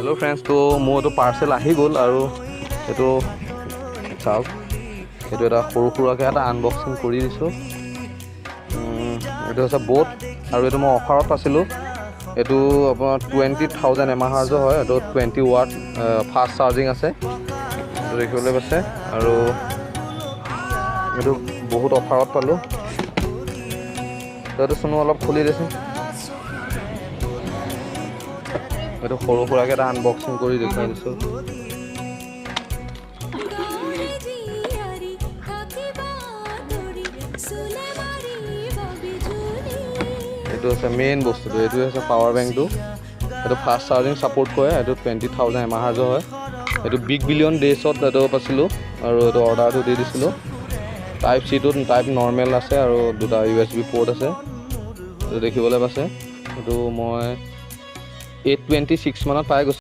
Hello friends, तो মোৰ এইটো পাৰ্চেল আহি গ'ল আৰু এইটো চাওক, এইটো এটা সৰু সুৰাকৈ এটা আনবক্সিং কৰি দিছোঁ। এইটো হৈছে বোট আৰু এইটো মই অফাৰত পাইছিলোঁ। এইটো আপোনাৰ 20,000 mAh হয়। এইটো 20 ৱাট ফাষ্ট চাৰ্জিং আছে, এইটো দেখিবলৈ পাইছে। আৰু এইটো বহুত অফাৰত পালোঁ। এইটো চোনো অলপ খুলি দিছে। এইটো সৰু সুৰাকৈ এটা আনবক্সিং কৰি দেখুৱাই দিছোঁ। এইটো হৈছে মেইন বস্তুটো, এইটোৱে হৈছে পাৱাৰ বেংকটো। এইটো ফাষ্ট চাৰ্জিং ছাপোৰ্ট কৰে। এইটো 20,000 mAh হয়। এইটো বিগ বিলিয়ন ডেইজত এইটো পাইছিলোঁ আৰু এইটো অৰ্ডাৰটো দি দিছিলোঁ। টাইপ চিটোত টাইপ নৰ্মেল আছে আৰু দুটা USB পৰ্ট আছে, এইটো দেখিবলৈ পাইছে। এইটো মই 826 মানত পাই গৈছোঁ।